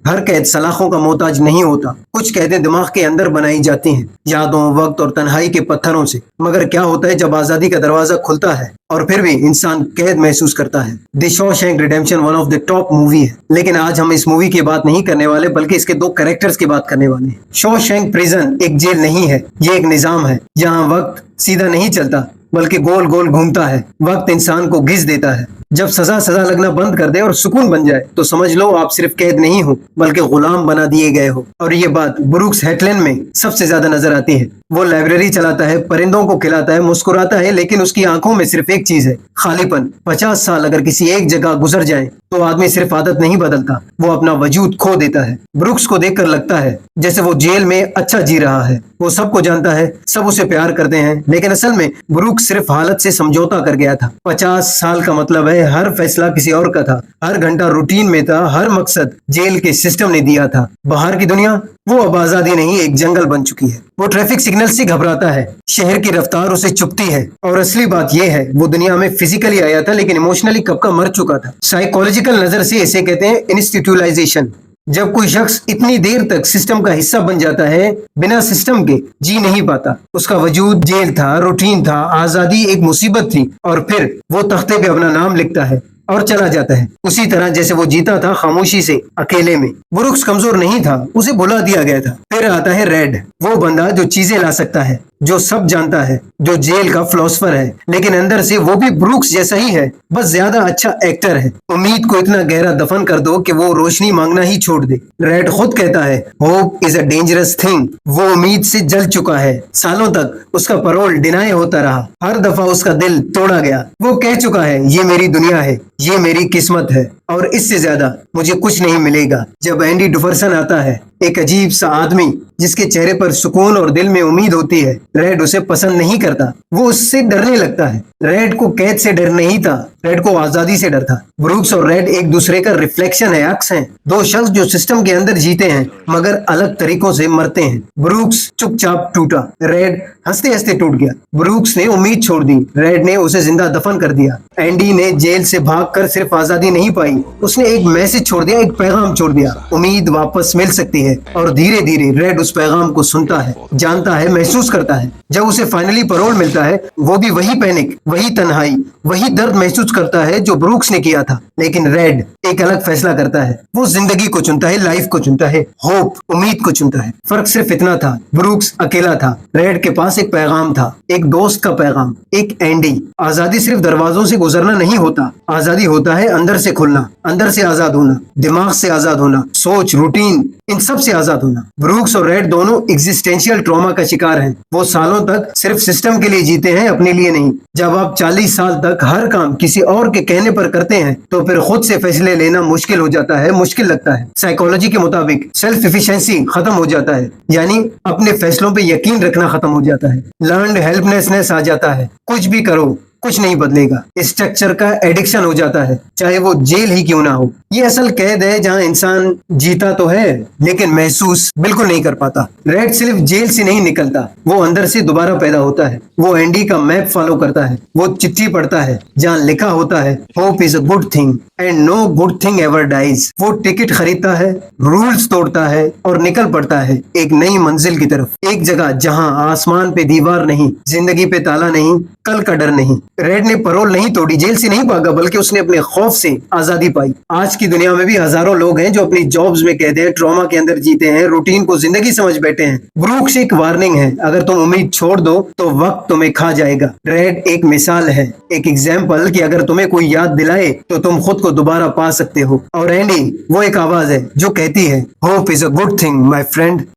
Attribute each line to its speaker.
Speaker 1: ہر قید سلاخوں کا محتاج نہیں ہوتا. کچھ قیدیں دماغ کے اندر بنائی جاتی ہیں، یادوں، وقت اور تنہائی کے پتھروں سے. مگر کیا ہوتا ہے جب آزادی کا دروازہ کھلتا ہے اور پھر بھی انسان قید محسوس کرتا ہے؟ The Shawshank Redemption one of the top movie ہے، لیکن آج ہم اس مووی کی بات نہیں کرنے والے بلکہ اس کے دو کریکٹرز کی بات کرنے والے ہیں. شاوشینک پریزن ایک جیل نہیں ہے، یہ ایک نظام ہے جہاں وقت سیدھا نہیں چلتا بلکہ گول گول گھومتا ہے. وقت انسان کو گھس دیتا ہے. جب سزا لگنا بند کر دے اور سکون بن جائے تو سمجھ لو آپ صرف قید نہیں ہو بلکہ غلام بنا دیے گئے ہو. اور یہ بات بروکس ہیٹلن میں سب سے زیادہ نظر آتی ہے. وہ لائبریری چلاتا ہے، پرندوں کو کھلاتا ہے، مسکراتا ہے، لیکن اس کی آنکھوں میں صرف ایک چیز ہے: خالی پن. 50 سال اگر کسی ایک جگہ گزر جائیں تو آدمی صرف عادت نہیں بدلتا، وہ اپنا وجود کھو دیتا ہے. بروکس کو دیکھ کر لگتا ہے جیسے وہ جیل میں اچھا جی رہا ہے. وہ سب کو جانتا ہے، سب اسے پیار کرتے ہیں، لیکن اصل میں بروکس صرف حالت سے سمجھوتا کر گیا تھا. 50 سال کا مطلب ہے ہر فیصلہ کسی اور کا تھا، ہر گھنٹہ روٹین میں تھا، ہر مقصد جیل کے سسٹم نے دیا تھا. باہر کی دنیا وہ اب آزادی نہیں، ایک جنگل بن چکی ہے. وہ ٹریفک سگنل سے گھبراتا ہے، شہر کی رفتار اسے چپتی ہے. اور اصلی بات یہ ہے وہ دنیا میں فزیکلی آیا تھا لیکن ایموشنلی کب کا مر چکا تھا. سائیکولوجیکل نظر سے اسے کہتے ہیں انسٹیٹیولائزیشن. جب کوئی شخص اتنی دیر تک سسٹم کا حصہ بن جاتا ہے بنا سسٹم کے جی نہیں پاتا. اس کا وجود جیل تھا، روٹین تھا، آزادی ایک مصیبت تھی. اور پھر وہ تختے پہ اپنا نام لکھتا ہے اور چلا جاتا ہے اسی طرح جیسے وہ جیتا تھا، خاموشی سے، اکیلے میں. بروکس کمزور نہیں تھا، اسے بلا دیا گیا تھا. پھر آتا ہے ریڈ، وہ بندہ جو چیزیں لا سکتا ہے، جو سب جانتا ہے، جو جیل کا فلسفر ہے، لیکن اندر سے وہ بھی بروکس جیسا ہی ہے، بس زیادہ اچھا ایکٹر ہے. امید کو اتنا گہرا دفن کر دو کہ وہ روشنی مانگنا ہی چھوڑ دے. ریڈ خود کہتا ہے hope is a dangerous thing. وہ امید سے جل چکا ہے. سالوں تک اس کا پرول ڈینائی ہوتا رہا، ہر دفعہ اس کا دل توڑا گیا. وہ کہہ چکا ہے یہ میری دنیا ہے، یہ میری قسمت ہے، اور اس سے زیادہ مجھے کچھ نہیں ملے گا. جب اینڈی ڈوفرسن آتا ہے، ایک عجیب سا آدمی جس کے چہرے پر سکون اور دل میں امید ہوتی ہے، ریڈ اسے پسند نہیں کرتا. وہ اس سے ڈرنے لگتا ہے. ریڈ کو قید سے ڈر نہیں تھا، ریڈ کو آزادی سے ڈر تھا. بروکس اور ریڈ ایک دوسرے کا ریفلیکشن ہے، عکس ہیں. دو شخص جو سسٹم کے اندر جیتے ہیں مگر الگ طریقوں سے مرتے ہیں. بروکس چپ چاپ ٹوٹا، ریڈ ہنستے ہنستے ٹوٹ گیا. بروکس نے امید چھوڑ دی، ریڈ نے اسے زندہ دفن کر دیا. اینڈی نے جیل سے بھاگ کر صرف آزادی نہیں پائی، اس نے ایک میسج چھوڑ دیا، ایک پیغام چھوڑ دیا: امید واپس مل سکتی ہے. اور دھیرے دھیرے ریڈ اس پیغام کو سنتا ہے، جانتا ہے، محسوس کرتا ہے. جب اسے فائنلی پرول ملتا ہے وہ بھی وہی پینک، وہی تنہائی، وہی درد محسوس کرتا ہے جو بروکس نے کیا تھا. لیکن ریڈ ایک الگ فیصلہ کرتا ہے. وہ زندگی کو چنتا ہے، لائف کو چنتا ہے، ہوپ، امید کو چنتا ہے. فرق صرف اتنا تھا، بروکس اکیلا تھا، ریڈ کے پاس ایک پیغام تھا، ایک دوست کا پیغام، ایک اینڈی. آزادی صرف دروازوں سے گزرنا نہیں ہوتا، آزادی ہوتا ہے اندر سے کھلنا، اندر سے آزاد ہونا، دماغ سے آزاد ہونا، سوچ، روٹین، ان سب سے آزاد ہونا. بروکس اور ریڈ دونوں ایگزسٹینشیل ٹراما کا شکار ہیں. وہ سالوں تک صرف سسٹم کے لیے جیتے ہیں، اپنے لیے نہیں. جب آپ 40 سال تک ہر کام کسی اور کے کہنے پر کرتے ہیں تو پھر خود سے فیصلے لینا مشکل ہو جاتا ہے، مشکل لگتا ہے. سائیکولوجی کے مطابق سیلف ایفیشنسی ختم ہو جاتا ہے، یعنی اپنے فیصلوں پہ یقین رکھنا ختم ہو جاتا ہے. لرنڈ ہیلپلیسنس آ جاتا ہے. کچھ بھی کرو کچھ نہیں بدلے گا. اسٹرکچر کا ایڈکشن ہو جاتا ہے، چاہے وہ جیل ہی کیوں نہ ہو. یہ اصل قید ہے جہاں انسان جیتا تو ہے لیکن محسوس بالکل نہیں کر پاتا. ریڈ صرف جیل سے نہیں نکلتا، وہ اندر سے دوبارہ پیدا ہوتا ہے. وہ اینڈی کا میپ فالو کرتا ہے، وہ چٹھی پڑھتا ہے جہاں لکھا ہوتا ہے hope is a good thing and no good thing ever dies. وہ ٹکٹ خریدتا ہے، رولز توڑتا ہے اور نکل پڑتا ہے ایک نئی منزل کی طرف، ایک جگہ جہاں آسمان پہ دیوار نہیں، زندگی پہ تالا نہیں، کل کا ڈر نہیں. ریڈ نے پرول نہیں توڑی، جیل سے نہیں بھاگا، بلکہ اس نے اپنے خوف سے آزادی پائی. آج کی دنیا میں بھی ہزاروں لوگ ہیں جو اپنی جابز میں قید ہیں، ٹراما کے اندر جیتے ہیں، روٹین کو زندگی سمجھ بیٹھے ہیں. بروکس ایک وارننگ ہے، اگر تم امید چھوڑ دو تو وقت تمہیں کھا جائے گا. ریڈ ایک مثال ہے، ایک ایگزامپل کہ اگر تمہیں کوئی یاد دلائے تو تم خود کو دوبارہ پا سکتے ہو. اور اینڈی وہ ایک آواز ہے جو کہتی ہے hope is a good thing my friend.